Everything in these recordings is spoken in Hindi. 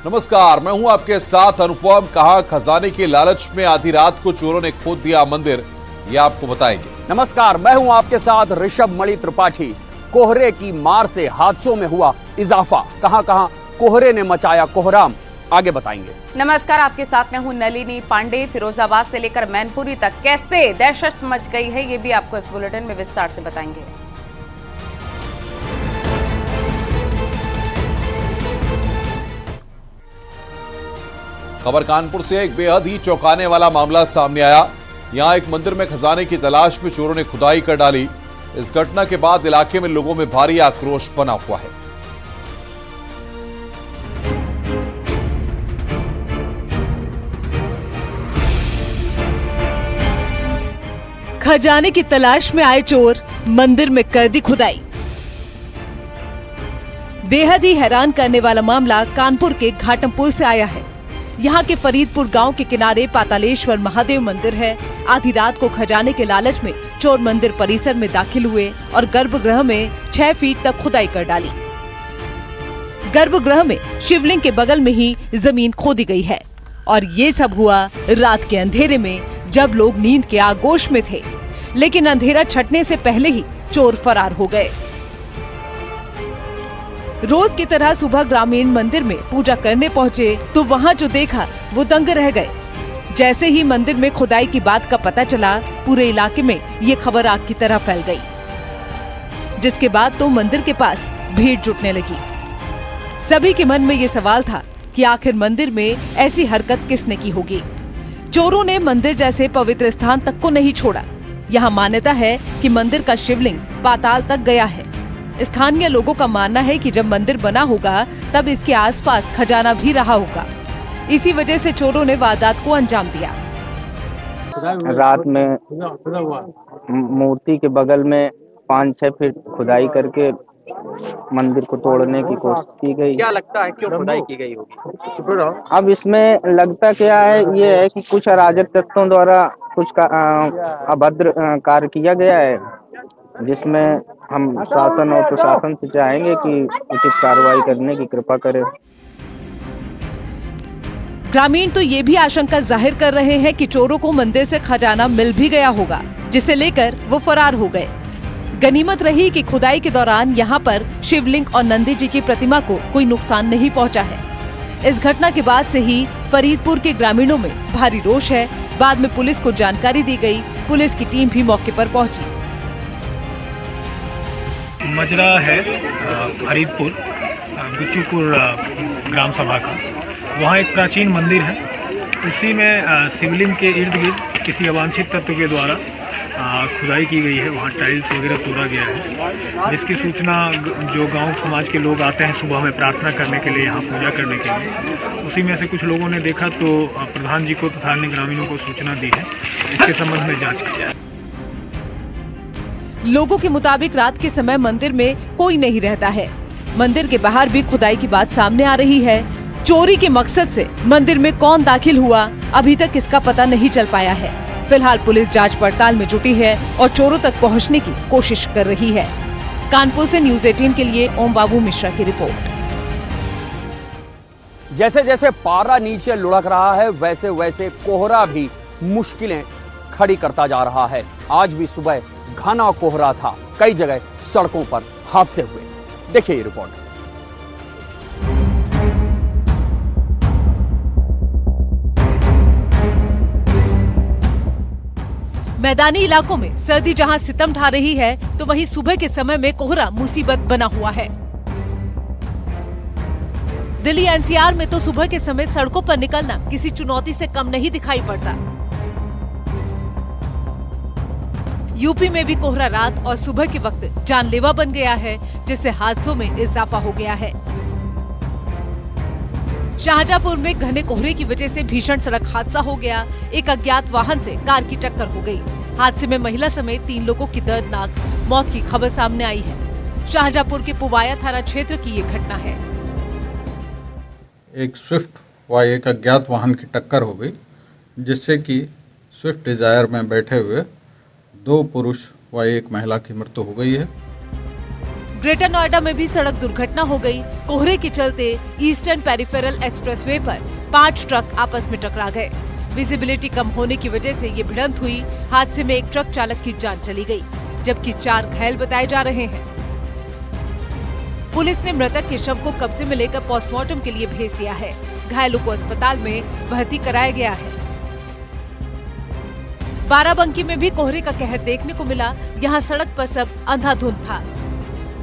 नमस्कार, मैं हूं आपके साथ अनुपम। कहां खजाने की लालच में आधी रात को चोरों ने खोद दिया मंदिर, ये आपको बताएंगे। नमस्कार, मैं हूं आपके साथ ऋषभ मणि त्रिपाठी। कोहरे की मार से हादसों में हुआ इजाफा, कहां कोहरे ने मचाया कोहराम, आगे बताएंगे। नमस्कार, आपके साथ मैं हूं नलिनी पांडे। फिरोजाबाद से लेकर मैनपुरी तक कैसे दहशत मच गई है, ये भी आपको इस बुलेटिन में विस्तार से बताएंगे। खबर कानपुर से एक बेहद ही चौंकाने वाला मामला सामने आया। यहां एक मंदिर में खजाने की तलाश में चोरों ने खुदाई कर डाली। इस घटना के बाद इलाके में लोगों में भारी आक्रोश बना हुआ है। खजाने की तलाश में आए चोर, मंदिर में कर दी खुदाई। बेहद ही हैरान करने वाला मामला कानपुर के घाटमपुर से आया है। यहाँ के फरीदपुर गांव के किनारे पातालेश्वर महादेव मंदिर है। आधी रात को खजाने के लालच में चोर मंदिर परिसर में दाखिल हुए और गर्भगृह में 6 फीट तक खुदाई कर डाली। गर्भगृह में शिवलिंग के बगल में ही जमीन खोदी गई है और ये सब हुआ रात के अंधेरे में, जब लोग नींद के आगोश में थे। लेकिन अंधेरा छटने से पहले ही चोर फरार हो गए। रोज की तरह सुबह ग्रामीण मंदिर में पूजा करने पहुँचे तो वहाँ जो देखा वो दंग रह गए। जैसे ही मंदिर में खुदाई की बात का पता चला, पूरे इलाके में ये खबर आग की तरह फैल गई, जिसके बाद तो मंदिर के पास भीड़ जुटने लगी। सभी के मन में ये सवाल था कि आखिर मंदिर में ऐसी हरकत किसने की होगी। चोरों ने मंदिर जैसे पवित्र स्थान तक को नहीं छोड़ा। यहाँ मान्यता है कि मंदिर का शिवलिंग पाताल तक गया है। स्थानीय लोगों का मानना है कि जब मंदिर बना होगा तब इसके आसपास खजाना भी रहा होगा। इसी वजह से चोरों ने वारदात को अंजाम दिया। रात में मूर्ति के बगल में 5-6 फीट खुदाई करके मंदिर को तोड़ने की कोशिश की गई। क्या लगता है क्यों खुदाई की गई होगी? अब इसमें लगता क्या है, ये है कि कुछ अराजक तत्वों द्वारा कुछ अभद्र कार्य किया गया है, जिसमें हम शासन और प्रशासन से चाहेंगे कि उचित कार्रवाई करने की कृपा करें। ग्रामीण तो ये भी आशंका जाहिर कर रहे हैं कि चोरों को मंदिर से खजाना मिल भी गया होगा, जिसे लेकर वो फरार हो गए। गनीमत रही कि खुदाई के दौरान यहाँ पर शिवलिंग और नंदी जी की प्रतिमा को कोई नुकसान नहीं पहुँचा है। इस घटना के बाद से ही फरीदपुर के ग्रामीणों में भारी रोष है। बाद में पुलिस को जानकारी दी गई। पुलिस की टीम भी मौके पर पहुंची। मजरा है फरीदपुर गुच्चूपुर ग्राम सभा का, वहाँ एक प्राचीन मंदिर है। उसी में शिवलिंग के इर्द गिर्द किसी अवांछित तत्व के द्वारा खुदाई की गई है। वहाँ टाइल्स वगैरह तोड़ा गया है, जिसकी सूचना जो गांव समाज के लोग आते हैं सुबह में प्रार्थना करने के लिए, यहाँ पूजा करने के लिए, उसी में से कुछ लोगों ने देखा तो प्रधान जी को तथा अन्य ग्रामीणों को सूचना दी है। इसके संबंध में जाँच की जाए। लोगों के मुताबिक रात के समय मंदिर में कोई नहीं रहता है। मंदिर के बाहर भी खुदाई की बात सामने आ रही है। चोरी के मकसद से मंदिर में कौन दाखिल हुआ, अभी तक इसका पता नहीं चल पाया है। फिलहाल पुलिस जांच पड़ताल में जुटी है और चोरों तक पहुंचने की कोशिश कर रही है। कानपुर से न्यूज़ 18 के लिए ओम बाबू मिश्रा की रिपोर्ट। जैसे जैसे पारा नीचे लुढ़क रहा है, वैसे वैसे कोहरा भी मुश्किलें खड़ी करता जा रहा है। आज भी सुबह घना कोहरा था, कई जगह सड़कों पर हादसे हुए। देखिए ये रिपोर्ट। मैदानी इलाकों में सर्दी जहां सितम ढा रही है, तो वहीं सुबह के समय में कोहरा मुसीबत बना हुआ है। दिल्ली एनसीआर में तो सुबह के समय सड़कों पर निकलना किसी चुनौती से कम नहीं दिखाई पड़ता। यूपी में भी कोहरा रात और सुबह के वक्त जानलेवा बन गया है, जिससे हादसों में इजाफा हो गया है। शाहजहांपुर में घने कोहरे की वजह से भीषण सड़क हादसा हो गया। एक अज्ञात वाहन से कार की टक्कर हो गई। हादसे में महिला समेत 3 लोगों की दर्दनाक मौत की खबर सामने आई है। शाहजहांपुर के पुवाया थाना क्षेत्र की ये घटना है। एक स्विफ्ट व एक अज्ञात वाहन की टक्कर हो गई, जिससे कि स्विफ्ट डिजायर में बैठे हुए 2 पुरुष व 1 महिला की मृत्यु हो गई है। ग्रेटर नोएडा में भी सड़क दुर्घटना हो गई। कोहरे के चलते ईस्टर्न पेरिफेरल एक्सप्रेसवे पर 5 ट्रक आपस में टकरा गए। विजिबिलिटी कम होने की वजह से ये भिड़ंत हुई। हादसे में एक ट्रक चालक की जान चली गई, जबकि 4 घायल बताए जा रहे हैं। पुलिस ने मृतक के शव को कब्जे में लेकर पोस्टमार्टम के लिए भेज दिया है। घायलों को अस्पताल में भर्ती कराया गया है। बाराबंकी में भी कोहरे का कहर देखने को मिला। यहाँ सड़क पर सब अंधाधुंध था।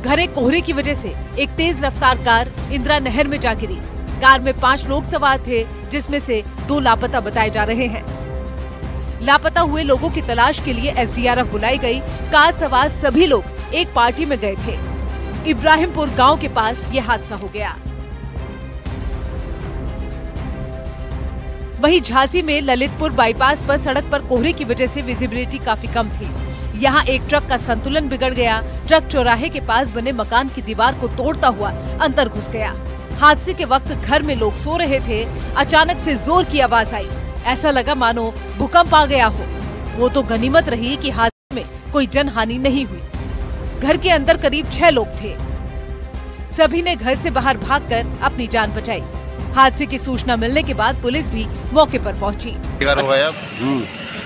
घने कोहरे की वजह से एक तेज रफ्तार कार इंदिरा नहर में जा गिरी। कार में 5 लोग सवार थे, जिसमें से 2 लापता बताए जा रहे हैं। लापता हुए लोगों की तलाश के लिए एसडीआरएफ बुलाई गई। कार सवार सभी लोग एक पार्टी में गए थे। इब्राहिमपुर गांव के पास ये हादसा हो गया। वहीं झांसी में ललितपुर बाईपास पर सड़क पर कोहरे की वजह से विजिबिलिटी काफी कम थी। यहाँ एक ट्रक का संतुलन बिगड़ गया। ट्रक चौराहे के पास बने मकान की दीवार को तोड़ता हुआ अंदर घुस गया। हादसे के वक्त घर में लोग सो रहे थे। अचानक से जोर की आवाज आई। ऐसा लगा मानो भूकंप आ गया हो। वो तो गनीमत रही कि हादसे में कोई जनहानि नहीं हुई। घर के अंदर करीब 6 लोग थे। सभी ने घर से बाहर भागकर अपनी जान बचाई। हादसे की सूचना मिलने के बाद पुलिस भी मौके पर पहुंची।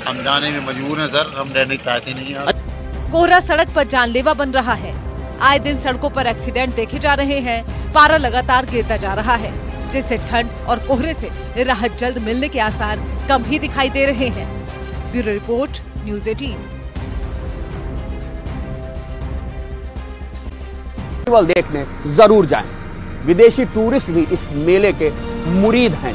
हम जाने में मजबूर हैं सर, हम रहने चाहते नहीं हैं। कोहरा सड़क पर जानलेवा बन रहा है। आए दिन सड़कों पर एक्सीडेंट देखे जा रहे हैं। पारा लगातार गिरता जा रहा है, जिससे ठंड और कोहरे से राहत जल्द मिलने के आसार कम ही दिखाई दे रहे हैं। Bureau report, news 18। फेस्टिवल देखने जरूर जाएं। विदेशी टूरिस्ट भी इस मेले के मुरीद हैं।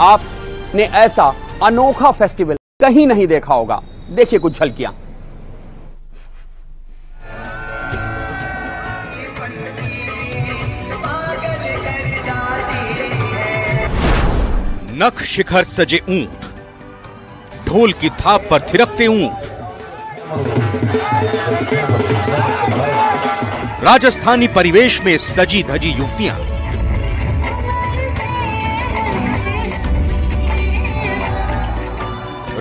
आपने ऐसा अनोखा फेस्टिवल कहीं नहीं देखा होगा। देखिए कुछ झलकियां। नख शिखर सजे ऊंट, ढोल की थाप पर थिरकते ऊंट, राजस्थानी परिवेश में सजी धजी युवतियां,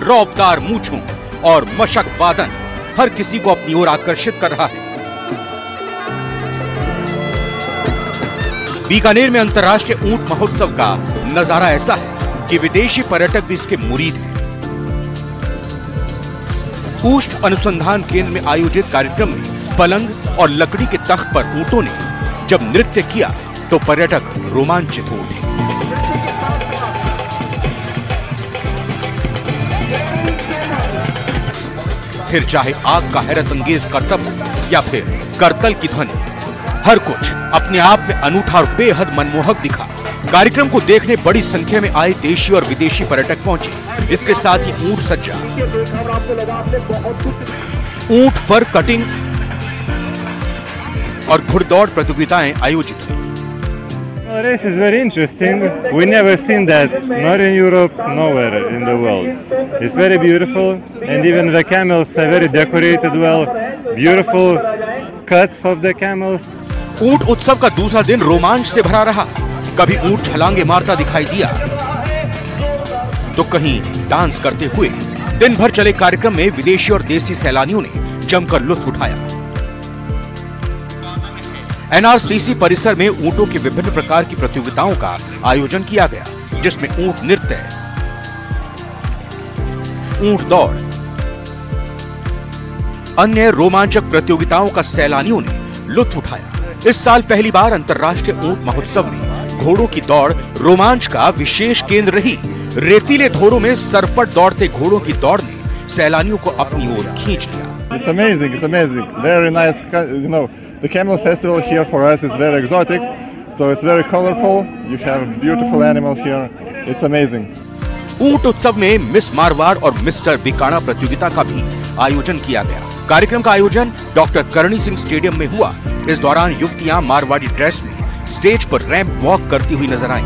रौबदार मूंछों और मशक वादन हर किसी को अपनी ओर आकर्षित कर रहा है। बीकानेर में अंतर्राष्ट्रीय ऊंट महोत्सव का नजारा ऐसा है कि विदेशी पर्यटक भी इसके मुरीद हैं। ऊष्ट अनुसंधान केंद्र में आयोजित कार्यक्रम में पलंग और लकड़ी के तख्त पर ऊंटों ने जब नृत्य किया तो पर्यटक रोमांचित हो उठे। फिर चाहे आग का हैरत अंगेज करतब हो या फिर करतल की ध्वनि, हर कुछ अपने आप में अनूठा और बेहद मनमोहक दिखा। कार्यक्रम को देखने बड़ी संख्या में आए देशी और विदेशी पर्यटक पहुंचे। इसके साथ ही ऊंट सज्जा, ऊंट फर कटिंग और घुड़दौड़ प्रतियोगिताएं आयोजित हुई। The race is very interesting. We never seen that, not in Europe, nowhere in the world. It's very beautiful, and even the camels are very decorated well. Beautiful cuts of the camels. ऊंट उत्सव का दूसरा दिन रोमांच से भरा रहा। कभी ऊंट छलांगे मारता दिखाई दिया तो कहीं डांस करते हुए। दिन भर चले कार्यक्रम में विदेशी और देसी सैलानियों ने जमकर लुत्फ उठाया। एनआरसीसी परिसर में ऊंटों की विभिन्न प्रकार की प्रतियोगिताओं का आयोजन किया गया, जिसमें ऊंट नृत्य, ऊंट दौड़, अन्य रोमांचक प्रतियोगिताओं का सैलानियों ने लुत्फ उठाया। इस साल पहली बार अंतर्राष्ट्रीय ऊंट महोत्सव में घोड़ों की दौड़ रोमांच का विशेष केंद्र रही। रेतीले धोरों में सरपट दौड़ते घोड़ों की दौड़ ने सैलानियों को अपनी ओर खींच लिया। It's amazing, it's amazing. Very nice, you know, the camel festival here for us is very exotic, so it's very colorful. You have beautiful animals here. It's amazing. ऊंट उत्सव में मिस मारवाड़ और मिस्टर बीकाना प्रतियोगिता का भी आयोजन किया गया। कार्यक्रम का आयोजन डॉक्टर करणी सिंह स्टेडियम में हुआ। इस दौरान युवतियां मारवाड़ी ड्रेस में स्टेज पर रैंप वॉक करती हुई नजर आईं।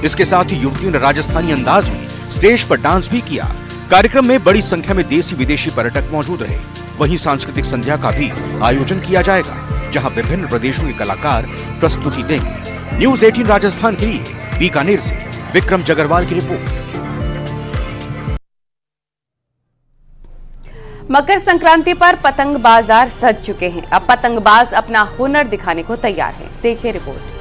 इसके साथ ही युवतियों ने राजस्थानी अंदाज में स्टेज पर डांस भी किया। कार्यक्रम में बड़ी संख्या में देशी विदेशी पर्यटक मौजूद रहे। वहीं सांस्कृतिक संध्या का भी आयोजन किया जाएगा, जहां विभिन्न प्रदेशों के कलाकार प्रस्तुति देंगे। न्यूज़ 18 राजस्थान के लिए बीकानेर से विक्रम जगरवाल की रिपोर्ट। मकर संक्रांति पर पतंग बाजार सज चुके हैं। अब पतंगबाज अपना हुनर दिखाने को तैयार हैं। देखिए रिपोर्ट।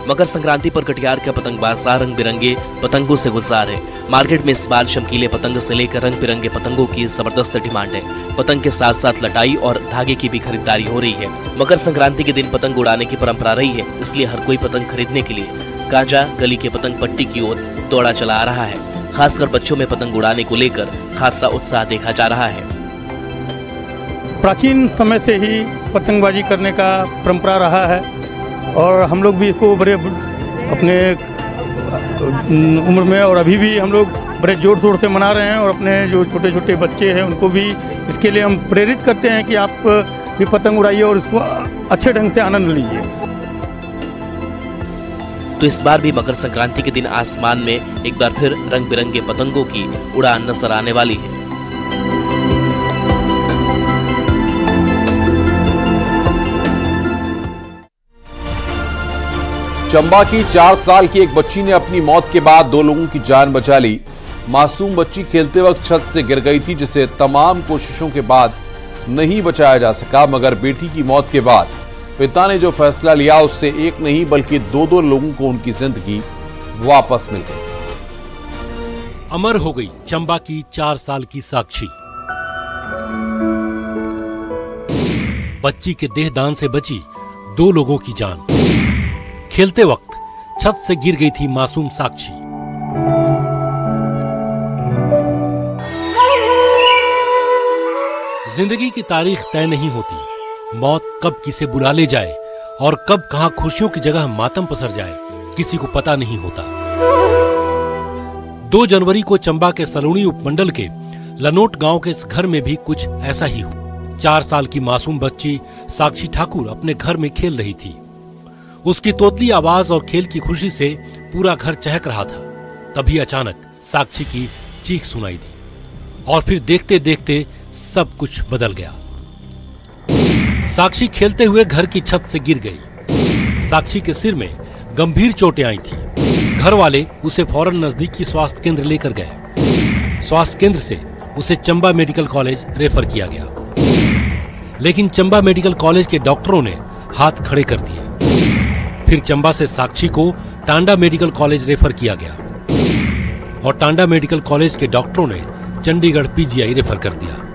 मकर संक्रांति पर कटिहार के पतंग बाजार रंग बिरंगे पतंगों से गुलजार है। मार्केट में इस बार चमकीले पतंग से लेकर रंग बिरंगे पतंगों की जबरदस्त डिमांड है। पतंग के साथ साथ लटाई और धागे की भी खरीदारी हो रही है। मकर संक्रांति के दिन पतंग उड़ाने की परंपरा रही है, इसलिए हर कोई पतंग खरीदने के लिए कांजा गली के पतंग पट्टी की ओर दौड़ा चला आ रहा है। खासकर बच्चों में पतंग उड़ाने को लेकर खासा उत्साह देखा जा रहा है। प्राचीन समय से ही पतंगबाजी करने का परंपरा रहा है और हम लोग भी इसको बड़े अपने उम्र में और अभी भी हम लोग बड़े जोर शोर से मना रहे हैं और अपने जो छोटे छोटे बच्चे हैं उनको भी इसके लिए हम प्रेरित करते हैं कि आप भी पतंग उड़ाइए और इसको अच्छे ढंग से आनंद लीजिए। तो इस बार भी मकर संक्रांति के दिन आसमान में एक बार फिर रंग बिरंगे पतंगों की उड़ान नजर आने वाली है। चंबा की 4 साल की एक बच्ची ने अपनी मौत के बाद 2 लोगों की जान बचा ली। मासूम बच्ची खेलते वक्त छत से गिर गई थी, जिसे तमाम कोशिशों के बाद नहीं बचाया जा सका, मगर बेटी की मौत के बाद पिता ने जो फैसला लिया उससे एक नहीं बल्कि 2 लोगों को उनकी जिंदगी वापस मिल गई। अमर हो गई चंबा की 4 साल की साक्षी। बच्ची के देह दान से बची 2 लोगों की जान। खेलते वक्त छत से गिर गई थी मासूम साक्षी। जिंदगी की तारीख तय नहीं होती, मौत कब किसे बुला ले जाए और कब कहां खुशियों की जगह मातम पसर जाए किसी को पता नहीं होता। 2 जनवरी को चंबा के सलूणी उपमंडल के लनोट गांव के इस घर में भी कुछ ऐसा ही हुआ। 4 साल की मासूम बच्ची साक्षी ठाकुर अपने घर में खेल रही थी। उसकी तोतली आवाज और खेल की खुशी से पूरा घर चहक रहा था। तभी अचानक साक्षी की चीख सुनाई दी और फिर देखते देखते सब कुछ बदल गया। साक्षी खेलते हुए घर की छत से गिर गई। साक्षी के सिर में गंभीर चोटें आई थी। घर वाले उसे फौरन नजदीकी स्वास्थ्य केंद्र लेकर गए। स्वास्थ्य केंद्र से उसे चंबा मेडिकल कॉलेज रेफर किया गया, लेकिन चंबा मेडिकल कॉलेज के डॉक्टरों ने हाथ खड़े कर दिए। फिर चंबा से साक्षी को टांडा मेडिकल कॉलेज रेफर किया गया और टांडा मेडिकल कॉलेज के डॉक्टरों ने चंडीगढ़ पीजीआई रेफर कर दिया।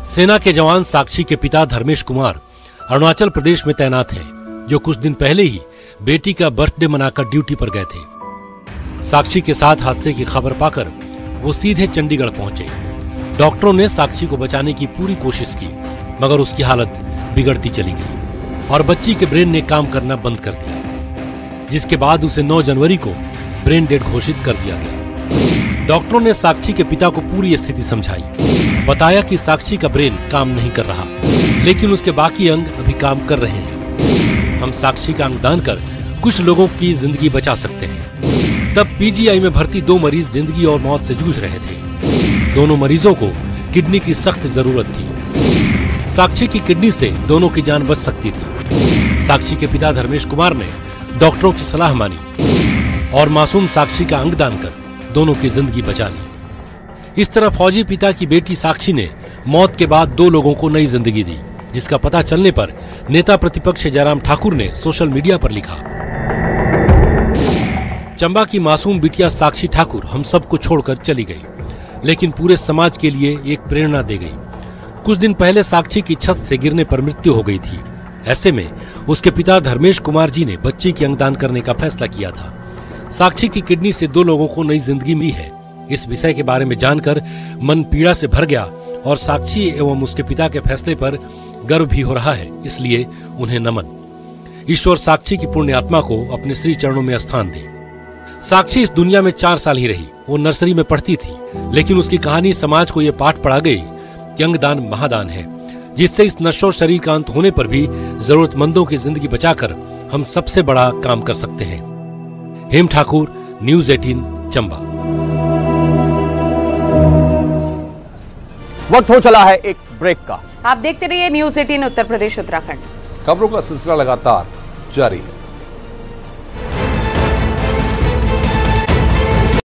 सेना के जवान साक्षी के पिता धर्मेश कुमार अरुणाचल प्रदेश में तैनात हैं, जो कुछ दिन पहले ही बेटी का बर्थडे मनाकर ड्यूटी पर गए थे। साक्षी के साथ हादसे की खबर पाकर वो सीधे चंडीगढ़ पहुंचे। डॉक्टरों ने साक्षी को बचाने की पूरी कोशिश की, मगर उसकी हालत बिगड़ती चली गई और बच्ची के ब्रेन ने काम करना बंद कर दिया, जिसके बाद उसे 9 जनवरी को ब्रेन डेड घोषित कर दिया गया। डॉक्टरों ने साक्षी के पिता को पूरी स्थिति समझाई, बताया कि साक्षी का ब्रेन काम नहीं कर रहा, लेकिन उसके बाकी अंग अभी काम कर रहे हैं। हम साक्षी का अंग दान कर कुछ लोगों की जिंदगी बचा सकते हैं। तब पीजीआई में भर्ती 2 मरीज जिंदगी और मौत से जूझ रहे थे। दोनों मरीजों को किडनी की सख्त जरूरत थी। साक्षी की किडनी से दोनों की जान बच सकती थी। साक्षी के पिता धर्मेश कुमार ने डॉक्टरों की सलाह मानी और मासूम साक्षी का अंग दान कर दोनों की जिंदगी बचा ली। इस तरह फौजी पिता की बेटी साक्षी ने मौत के बाद 2 लोगों को नई जिंदगी दी, जिसका पता चलने पर नेता प्रतिपक्ष जयराम ठाकुर ने सोशल मीडिया पर लिखा, चंबा की मासूम बिटिया साक्षी ठाकुर हम सबको छोड़कर चली गई, लेकिन पूरे समाज के लिए एक प्रेरणा दे गई। कुछ दिन पहले साक्षी की छत से गिरने पर मृत्यु हो गई थी। ऐसे में उसके पिता धर्मेश कुमार जी ने बच्ची की अंगदान करने का फैसला किया था। साक्षी की किडनी से 2 लोगों को नई जिंदगी मिली है। इस विषय के बारे में जानकर मन पीड़ा से भर गया और साक्षी एवं उसके पिता के फैसले पर गर्व भी हो रहा है, इसलिए उन्हें नमन। ईश्वर साक्षी की पुण्य आत्मा को अपने श्री चरणों में स्थान दे। साक्षी इस दुनिया में 4 साल ही रही। वो नर्सरी में पढ़ती थी, लेकिन उसकी कहानी समाज को ये पाठ पढ़ा गई कि अंगदान महादान है, जिससे इस नश्वर शरीर का अंत होने पर भी जरूरतमंदों की जिंदगी बचाकर हम सबसे बड़ा काम कर सकते हैं। हेम ठाकुर, न्यूज़ 18 चंबा। वक्त हो चला है एक ब्रेक का। आप देखते रहिए न्यूज़ 18 उत्तर प्रदेश उत्तराखंड। खबरों का सिलसिला लगातार जारी है।